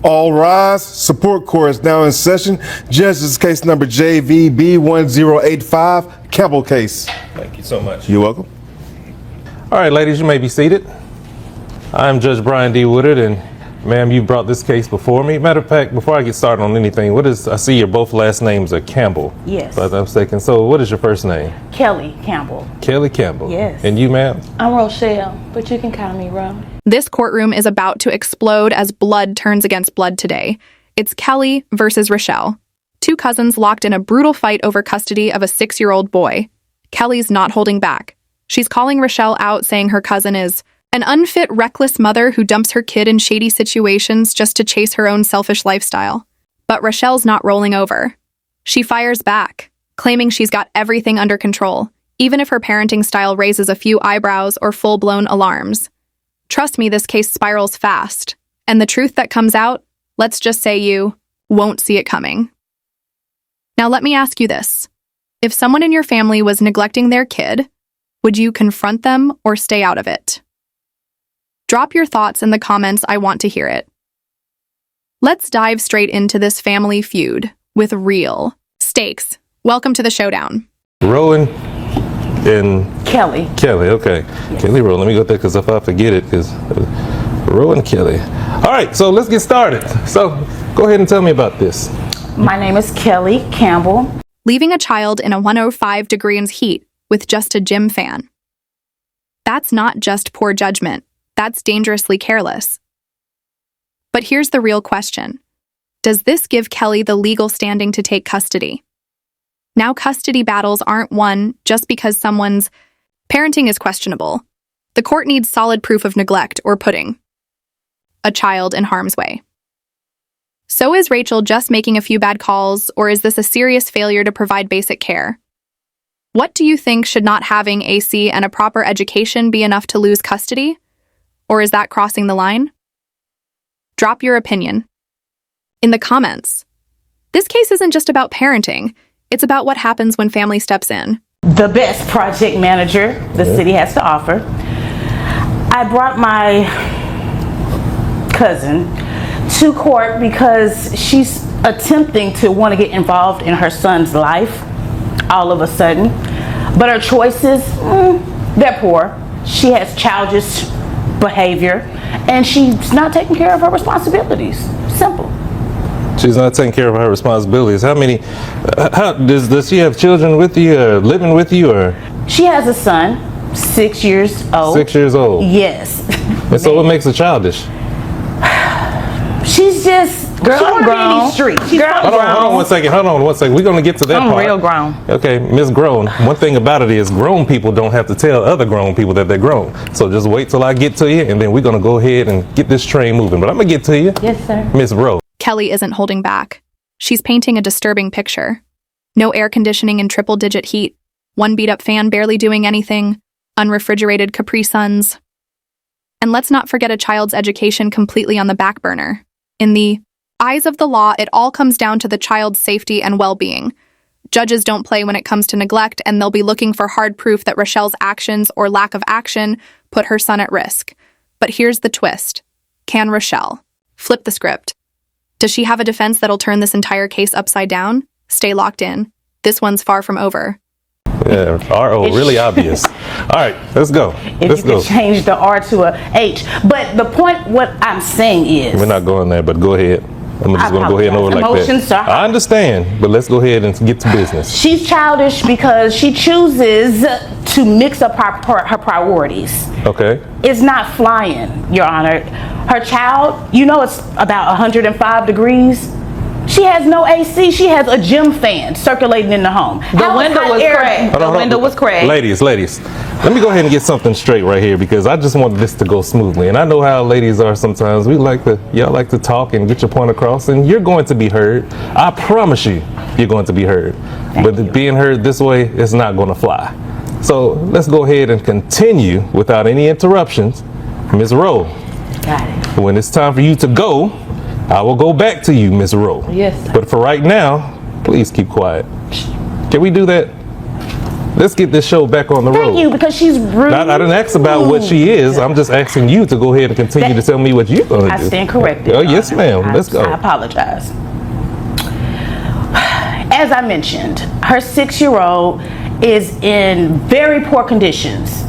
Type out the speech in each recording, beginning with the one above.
All rise. Support court is now in session. Judge's case number JVB1085, Campbell case. Thank you so much. You're welcome. All right, ladies, you may be seated. I'm Judge Brian D. Woodard, and ma'am, you brought this case before me. Matter of fact, before I get started on anything, I see your both last names are Campbell. Yes. If I'm not mistaken. So what is your first name? Kelly Campbell. Kelly Campbell. Yes. And you, ma'am? I'm Rochelle, but you can call me Ro. This courtroom is about to explode as blood turns against blood today. It's Kelly versus Rochelle. Two cousins locked in a brutal fight over custody of a 6-year-old boy. Kelly's not holding back. She's calling Rochelle out, saying her cousin is an unfit, reckless mother who dumps her kid in shady situations just to chase her own selfish lifestyle. But Rochelle's not rolling over. She fires back, claiming she's got everything under control, even if her parenting style raises a few eyebrows or full-blown alarms. Trust me, this case spirals fast, and the truth that comes out, let's just say you won't see it coming. Now let me ask you this. If someone in your family was neglecting their kid, would you confront them or stay out of it? Drop your thoughts in the comments, I want to hear it. Let's dive straight into this family feud with real stakes. Welcome to the showdown. Rowan and Kelly. Kelly, okay. Yes. Kelly Rowan, let me go there because if I forget it, because Rowan Kelly. All right, so let's get started. So go ahead and tell me about this. My name is Kelly Campbell. Leaving a child in a 105 degrees heat with just a gym fan. That's not just poor judgment. That's dangerously careless. But here's the real question. Does this give Kelly the legal standing to take custody? Now custody battles aren't won just because someone's parenting is questionable. The court needs solid proof of neglect or putting a child in harm's way. So is Rachel just making a few bad calls, or is this a serious failure to provide basic care? What do you think? Should not having AC and a proper education be enough to lose custody? Or is that crossing the line? Drop your opinion in the comments. This case isn't just about parenting. It's about what happens when family steps in. The best project manager the city has to offer. I brought my cousin to court because she's attempting to want to get involved in her son's life all of a sudden. But her choices, they're poor. She has childish behavior, and she's not taking care of her responsibilities. Simple. She's not taking care of her responsibilities. How many, does she have children with you, or living with you, or? She has a son, 6 years old. 6 years old? Yes. And so what makes her childish? She's just, girl, she I'm wanna be in grown. these streets. She's Girl, probably Hold on one second. We're going to get to that I'm part. real grown. Okay, Miss Grown. One thing about it is grown people don't have to tell other grown people that they're grown. So just wait till I get to you, and then we're going to go ahead and get this train moving. But I'm going to get to you. Yes, sir. Miss Rowe. Kelly isn't holding back. She's painting a disturbing picture. No air conditioning in triple-digit heat, one beat-up fan barely doing anything, unrefrigerated Capri Suns. And let's not forget a child's education completely on the back burner. In the eyes of the law, it all comes down to the child's safety and well-being. Judges don't play when it comes to neglect, and they'll be looking for hard proof that Rochelle's actions or lack of action put her son at risk. But here's the twist. Can Rochelle flip the script? Does she have a defense that'll turn this entire case upside down? Stay locked in. This one's far from over. Yeah, R-O, really obvious. All right, let's go. Let's If you could change the R to a H. But the point, what I'm saying is... We're not going there, but go ahead. I'm just going to go ahead and over like Emotions that. are high. I understand, but let's go ahead and get to business. She's childish because she chooses to mix up her priorities. Okay. It's not flying, Your Honor. Her child, you know it's about 105 degrees. She has no AC. She has a gym fan circulating in the home. The window was cracked. The window was cracked. Ladies, let me go ahead and get something straight right here, because I just want this to go smoothly. And I know how ladies are sometimes. Y'all like to talk and get your point across, and you're going to be heard. I promise you're going to be heard. But being heard this way is not going to fly. So let's go ahead and continue without any interruptions. Ms. Rowe. Got it. When it's time for you to go, I will go back to you, Ms. Rowe. Yes, sir. But for right now, please keep quiet. Can we do that? Let's get this show back on the road. Thank you, because she's rude. I didn't ask about what she is. I'm just asking you to go ahead and continue to tell me what you're going to do. I stand corrected. Oh, yes, ma'am. Let's go. I apologize. As I mentioned, her 6-year-old is in very poor conditions.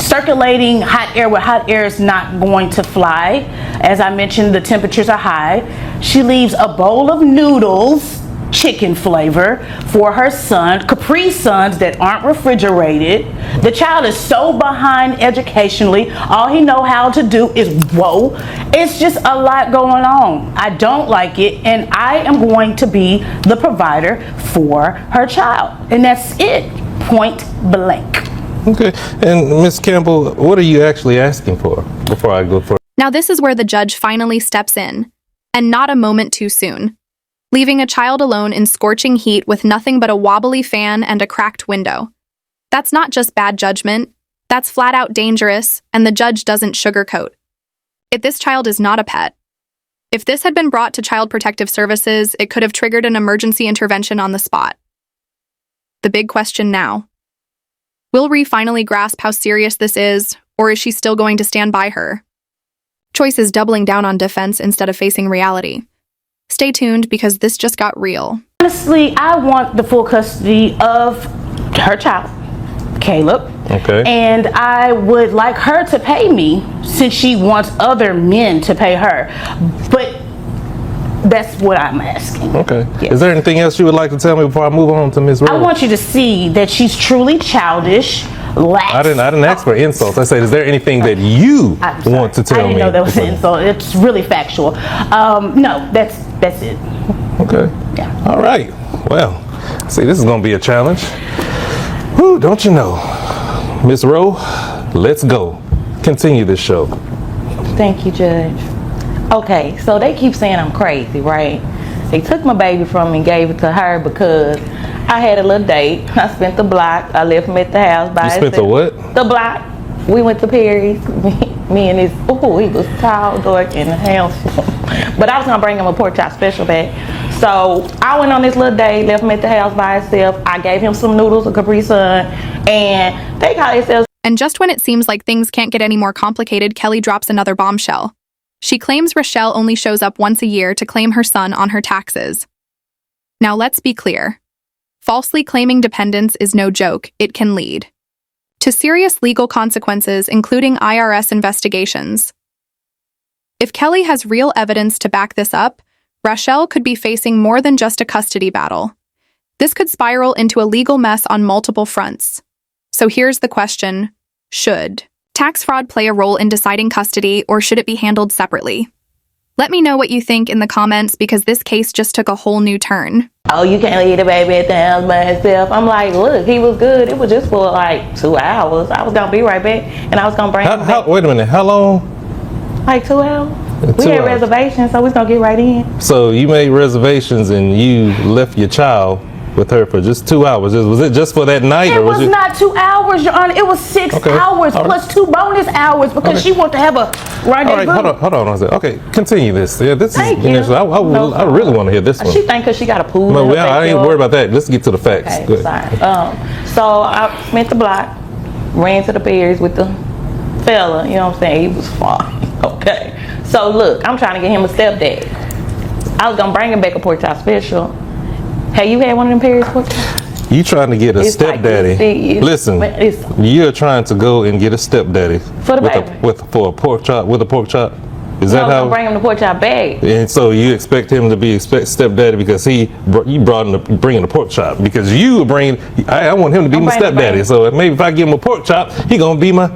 Circulating hot air with hot air is not going to fly. As I mentioned, the temperatures are high. She leaves a bowl of noodles, chicken flavor, for her son, Capri Suns that aren't refrigerated. The child is so behind educationally. All he know how to do is whoa. It's just a lot going on. I don't like it, and I am going to be the provider for her child. And that's it. Point blank. Okay. And Ms. Campbell, what are you actually asking for before I go further? Now this is where the judge finally steps in, and not a moment too soon. Leaving a child alone in scorching heat with nothing but a wobbly fan and a cracked window. That's not just bad judgment, that's flat out dangerous, and the judge doesn't sugarcoat. This child is not a pet. If this had been brought to Child Protective Services, it could have triggered an emergency intervention on the spot. The big question now. Will Ree finally grasp how serious this is, or is she still going to stand by her? Choice is doubling down on defense instead of facing reality. Stay tuned, because this just got real. Honestly, I want the full custody of her child, Caleb. Okay. And I would like her to pay me, since she wants other men to pay her. But that's what I'm asking. Okay. Yes. Is there anything else you would like to tell me before I move on to Ms. Rose? I want you to see that she's truly childish, lax. I didn't ask for insults. I said, is there anything that you want to tell me? I didn't know that was an insult. It's really factual. No, that's it. Okay. Yeah. All right. Well, see, this is going to be a challenge. Whew, don't you know? Ms. Rowe, let's go. Continue this show. Thank you, Judge. Okay, so they keep saying I'm crazy, right? They took my baby from me and gave it to her because I had a little date. I spent the block. I left him at the house by himself. You spent the what? The block. We went to Perry's. Me and his, he was tall, dark, and handsome. But I was going to bring him a pork chop special back. So I went on this little date, left him at the house by himself. I gave him some noodles, a Capri Sun, and they call themselves. And just when it seems like things can't get any more complicated, Kelly drops another bombshell. She claims Rochelle only shows up once a year to claim her son on her taxes. Now let's be clear. Falsely claiming dependents is no joke. It can lead to serious legal consequences, including IRS investigations. If Kelly has real evidence to back this up, Rochelle could be facing more than just a custody battle. This could spiral into a legal mess on multiple fronts. So here's the question: should tax fraud play a role in deciding custody, or should it be handled separately? Let me know what you think in the comments, because this case just took a whole new turn. Oh, you can't leave the baby at the house by himself. I'm like, look, he was good. It was just for like 2 hours. I was going to be right back, and I was going to bring him back. Wait a minute. How long? Like 2 hours. 2 We had hours. reservations, so we was going to get right in. So you made reservations and you left your child with her for just 2 hours. Was it just for that night? It or was not 2 hours, Your Honor. It was 6 hours All right. plus 2 bonus hours because she wanted to have a rendezvous. All right, hold on one second. Okay, continue this. Yeah, this Thank is you. initial. I really want to hear this one. She think because she got a pool. No, in her well, I ain't backyard. worried about that. Let's get to the facts. Okay, Go ahead. sorry. So I spent the block, ran to the Perry's with the fella. You know what I'm saying? He was far. Okay. So look, I'm trying to get him a stepdad. I was gonna bring him back a pork chop special. Have you had one of them Perry's pork chops? You trying to get a It's like stepdaddy? it's- Listen, it's- you're trying to go and get a stepdaddy For the baby. for a pork chop with a pork chop. Is I that was how? gonna bring him the pork chop bag. And so you expect him to be stepdaddy because you brought him to bringing a pork chop, because you bring. I want him to be I'm my bringing the stepdaddy. baby. So maybe if I give him a pork chop, he gonna be my.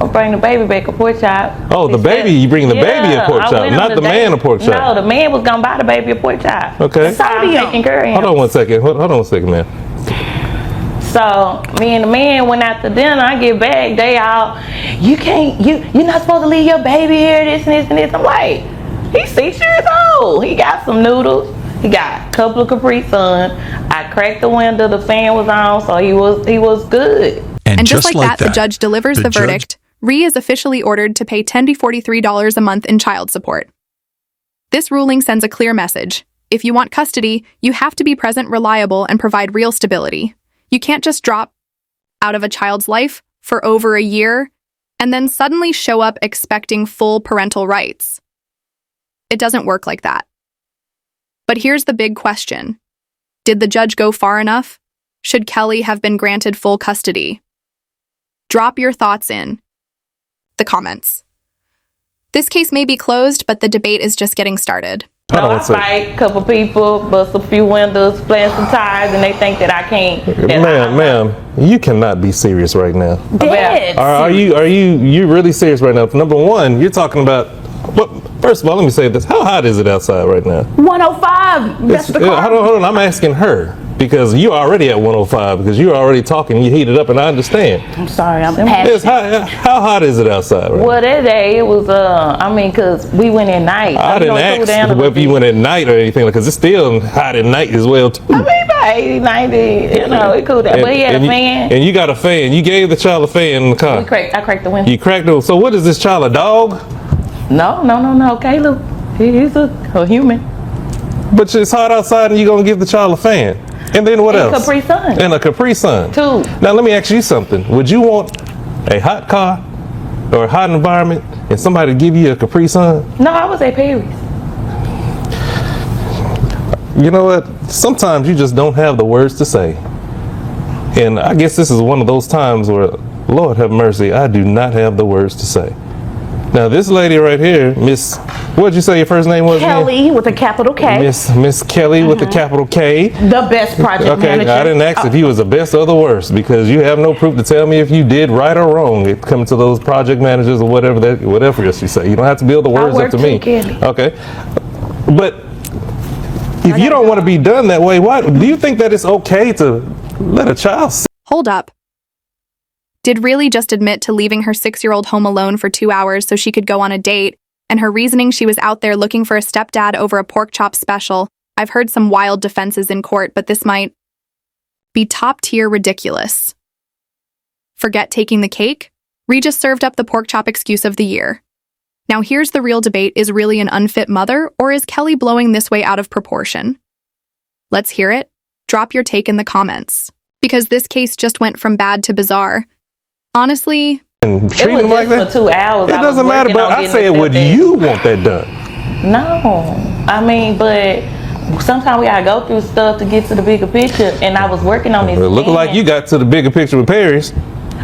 I'll bring the baby back a pork chop. Oh, the baby, you bring the baby a pork I chop, went on not the man a pork chop. No, the man was gonna buy the baby a pork chop. Okay. So I'm taking care of him. Hold on one second. Hold on one second, man. So me and the man went out to dinner. I get back, they all, you're not supposed to leave your baby here, this and this and this. I'm like, he's 6 years old. He got some noodles. He got a couple of Capri Sun. I cracked the window, the fan was on, so he was good. And just like that, the judge delivers the verdict. Ree is officially ordered to pay $10 to $43 a month in child support. This ruling sends a clear message. If you want custody, you have to be present, reliable, and provide real stability. You can't just drop out of a child's life for over a year and then suddenly show up expecting full parental rights. It doesn't work like that. But here's the big question. Did the judge go far enough? Should Kelly have been granted full custody? Drop your thoughts in the comments. This case may be closed, but the debate is just getting started. I fight a couple people, bust a few windows, plant some tires, and they think that I can't. Ma'am, you cannot be serious right now. Dead. Are you really serious right now? Number one, you're talking about. Well, first of all, let me say this: how hot is it outside right now? 105. That's the car. Hold on. I'm asking her because you're already at 105 because you're already talking. You heated up, and I understand. I'm sorry. I'm Yes, passionate. how hot is it outside right now? Well, that day it was, because we went at night. I didn't ask whether you went at night or anything, because it's still hot at night as well, too. I mean, about 80, 90, it cooled down. But he had a fan. And you got a fan. You gave the child a fan in the car. I cracked the window. You cracked it. So what is this child, a dog? No. Caleb, he's a human. But it's hot outside and you're going to give the child a fan. And then what else? Capri Sun. And a Capri Sun. Two. Now let me ask you something. Would you want a hot car or a hot environment and somebody to give you a Capri Sun? No, I was at Perry's. You know what? Sometimes you just don't have the words to say. And I guess this is one of those times where, Lord have mercy, I do not have the words to say. Now this lady right here, Miss, what'd you say your first name was? Kelly with a capital K. Miss Kelly with the capital K. The best project manager. I didn't ask if he was the best or the worst because you have no proof to tell me if you did right or wrong. It comes to those project managers or whatever else you say. You don't have to build the words up to me. Okay, but if you don't want to be done that way, why do you think that it's okay to let a child? Hold up. Did really just admit to leaving her 6-year-old home alone for 2 hours so she could go on a date, and her reasoning she was out there looking for a stepdad over a pork chop special. I've heard some wild defenses in court, but this might be top-tier ridiculous. Forget taking the cake? Regis served up the pork chop excuse of the year. Now here's the real debate: is really an unfit mother, or is Kelly blowing this way out of proportion? Let's hear it. Drop your take in the comments. Because this case just went from bad to bizarre. Honestly, And treat them like that. For 2 hours. It doesn't matter, but I said, would you want that done? No, I mean, but sometimes we gotta go through stuff to get to the bigger picture, and I was working on this. It looked like you got to the bigger picture with Paris.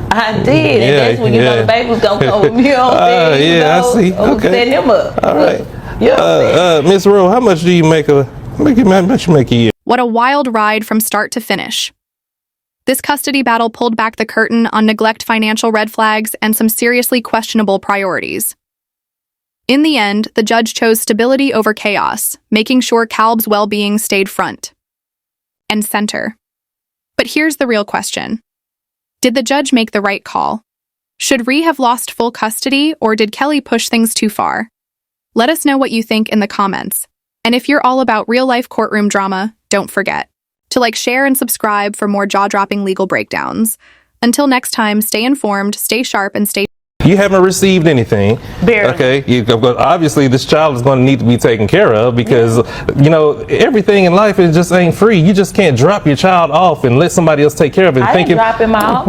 I did, and that's when you know the baby was gonna come with me on there. Yeah, I see. Okay, setting them up. All right. Yeah. Miss Rowe, how much do you make how much you make a year? what a wild ride from start to finish. This custody battle pulled back the curtain on neglect, financial red flags, and some seriously questionable priorities. In the end, the judge chose stability over chaos, making sure Caleb's well-being stayed front and center. But here's the real question. Did the judge make the right call? Should Ree have lost full custody, or did Kelly push things too far? Let us know what you think in the comments. And if you're all about real-life courtroom drama, don't forget to like, share, and subscribe for more jaw-dropping legal breakdowns. Until next time, stay informed, stay sharp, and stay... You haven't received anything. Barely. Okay. Obviously, this child is going to need to be taken care of because, you know, everything in life is just ain't free. You just can't drop your child off and let somebody else take care of it. I didn't drop him off.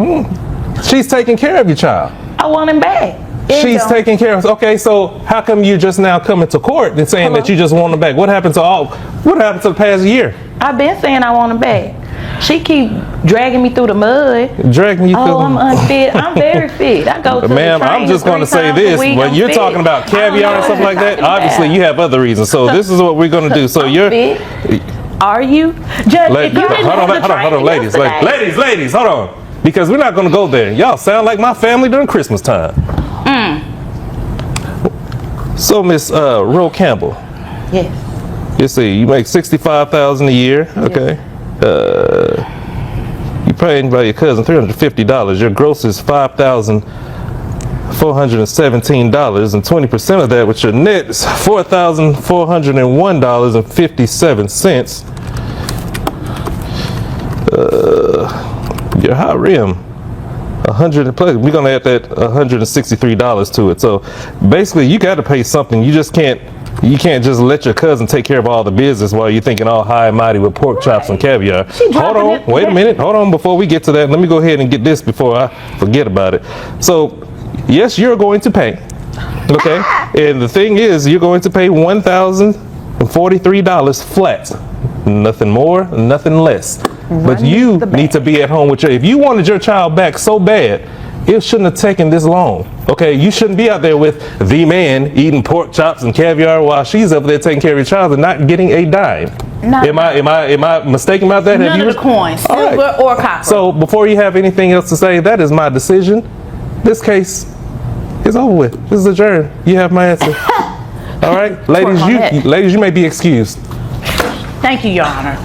She's taking care of your child. I want him back. She's taking care of. Okay, so how come you just now coming to court and saying that you just want him back? What happened to the past year? I've been saying I want him back. She keep dragging me through the mud. Dragging you through. Oh, I'm unfit. I'm very fit. I go to Ma'am, the I'm just going to say this. When you're talking about caviar and stuff like that, obviously you have other reasons. So this is what we're going to do. So you're... Are you? Judge, hold on, ladies, hold on. Because we're not going to go there. Y'all sound like my family during Christmas time. So, Miss Roe Campbell. Yes. You see, you make $65,000 a year, okay? You paying by your cousin $350. Your gross is $5,417, and 20% of that, with your net, is $4,401.50. Your hot rim, 100 plus. We're gonna add that $163 to it. So basically, you got to pay something. You just can't You can't just let your cousin take care of all the business while you're thinking all high and mighty with pork chops and caviar. Hold dropping on, it. wait a minute. Hold on, before we get to that, let me go ahead and get this before I forget about it. So, yes, you're going to pay. Okay? And the thing is, you're going to pay $1,043 flat. Nothing more, nothing less. But you need to be at home with if you wanted your child back so bad, it shouldn't have taken this long. Okay, you shouldn't be out there with the man eating pork chops and caviar while she's up there taking care of your child and not getting a dime. Am I mistaken about that? None of the coins, silver or copper. So before you have anything else to say, that is my decision. This case is over with. This is adjourned. You have my answer. All right, ladies, you may be excused. Thank you, Your Honor.